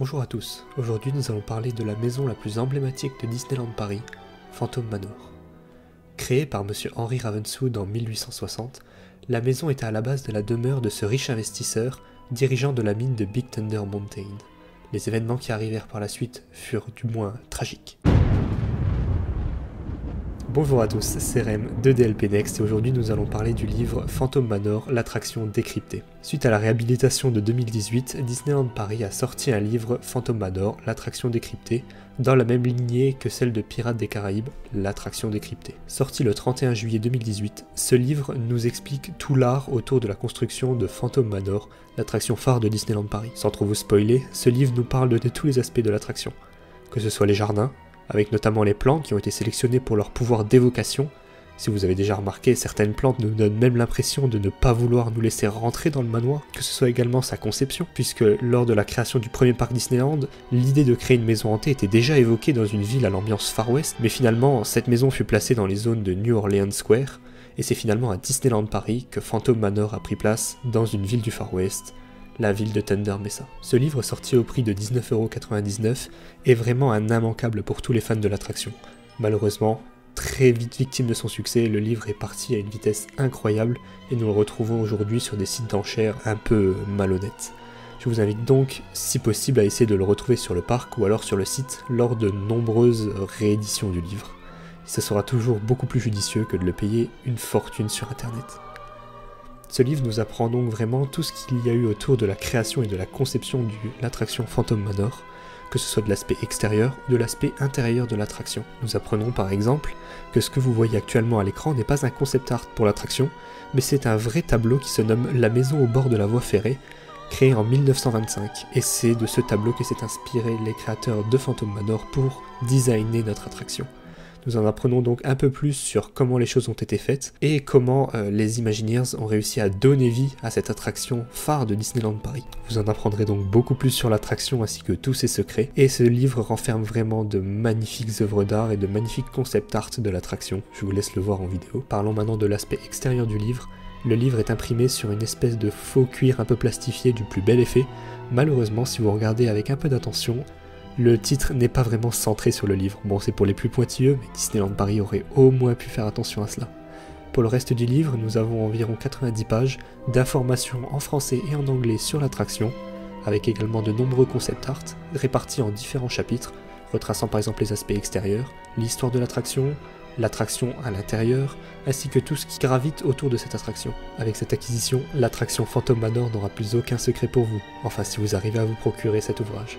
Bonjour à tous, aujourd'hui nous allons parler de la maison la plus emblématique de Disneyland Paris, Phantom Manor. Créée par M. Henry Ravenswood en 1860, la maison était à la base de la demeure de ce riche investisseur, dirigeant de la mine de Big Thunder Mountain. Les événements qui arrivèrent par la suite furent du moins tragiques. Bonjour à tous, c'est Rem de DLP Next et aujourd'hui nous allons parler du livre Phantom Manor, l'attraction décryptée. Suite à la réhabilitation de 2018, Disneyland Paris a sorti un livre Phantom Manor, l'attraction décryptée, dans la même lignée que celle de Pirates des Caraïbes, l'attraction décryptée. Sorti le 31 juillet 2018, ce livre nous explique tout l'art autour de la construction de Phantom Manor, l'attraction phare de Disneyland Paris. Sans trop vous spoiler, ce livre nous parle de tous les aspects de l'attraction, que ce soit les jardins, avec notamment les plantes qui ont été sélectionnées pour leur pouvoir d'évocation. Si vous avez déjà remarqué, certaines plantes nous donnent même l'impression de ne pas vouloir nous laisser rentrer dans le manoir, que ce soit également sa conception, puisque lors de la création du premier parc Disneyland, l'idée de créer une maison hantée était déjà évoquée dans une ville à l'ambiance Far West, mais finalement cette maison fut placée dans les zones de New Orleans Square, et c'est finalement à Disneyland Paris que Phantom Manor a pris place dans une ville du Far West, la ville de Thunder Mesa. Ce livre, sorti au prix de 19,99 € est vraiment un immanquable pour tous les fans de l'attraction. Malheureusement, très vite victime de son succès, le livre est parti à une vitesse incroyable et nous le retrouvons aujourd'hui sur des sites d'enchères un peu malhonnêtes. Je vous invite donc, si possible, à essayer de le retrouver sur le parc ou alors sur le site lors de nombreuses rééditions du livre. Ce sera toujours beaucoup plus judicieux que de le payer une fortune sur internet. Ce livre nous apprend donc vraiment tout ce qu'il y a eu autour de la création et de la conception de l'attraction Phantom Manor, que ce soit de l'aspect extérieur ou de l'aspect intérieur de l'attraction. Nous apprenons par exemple que ce que vous voyez actuellement à l'écran n'est pas un concept art pour l'attraction, mais c'est un vrai tableau qui se nomme La maison au bord de la voie ferrée, créé en 1925, et c'est de ce tableau que s'est inspiré les créateurs de Phantom Manor pour designer notre attraction. Nous en apprenons donc un peu plus sur comment les choses ont été faites et comment les Imagineers ont réussi à donner vie à cette attraction phare de Disneyland Paris. Vous en apprendrez donc beaucoup plus sur l'attraction ainsi que tous ses secrets, et ce livre renferme vraiment de magnifiques œuvres d'art et de magnifiques concept art de l'attraction. Je vous laisse le voir en vidéo. Parlons maintenant de l'aspect extérieur du livre. Le livre est imprimé sur une espèce de faux cuir un peu plastifié du plus bel effet. Malheureusement, si vous regardez avec un peu d'attention, le titre n'est pas vraiment centré sur le livre. Bon, c'est pour les plus pointilleux, mais Disneyland Paris aurait au moins pu faire attention à cela. Pour le reste du livre, nous avons environ 90 pages d'informations en français et en anglais sur l'attraction, avec également de nombreux concept art répartis en différents chapitres, retraçant par exemple les aspects extérieurs, l'histoire de l'attraction à l'intérieur, ainsi que tout ce qui gravite autour de cette attraction. Avec cette acquisition, l'attraction Phantom Manor n'aura plus aucun secret pour vous, enfin si vous arrivez à vous procurer cet ouvrage.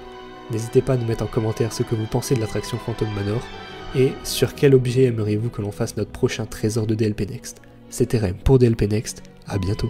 N'hésitez pas à nous mettre en commentaire ce que vous pensez de l'attraction Phantom Manor et sur quel objet aimeriez-vous que l'on fasse notre prochain trésor de DLP Next. C'était Rem pour DLP Next, à bientôt.